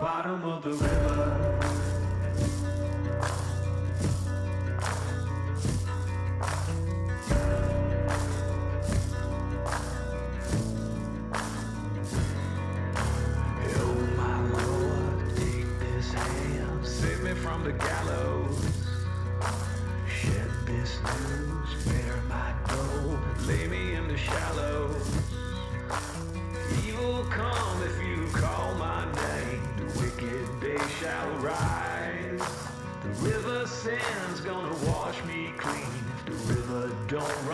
bottom of the river. Save me from the gallows. Shed this news, bear my dough. Lay me in the shallows. Evil come if you call my name. The wicked day shall rise. The river sand's gonna wash me clean. If the river don't run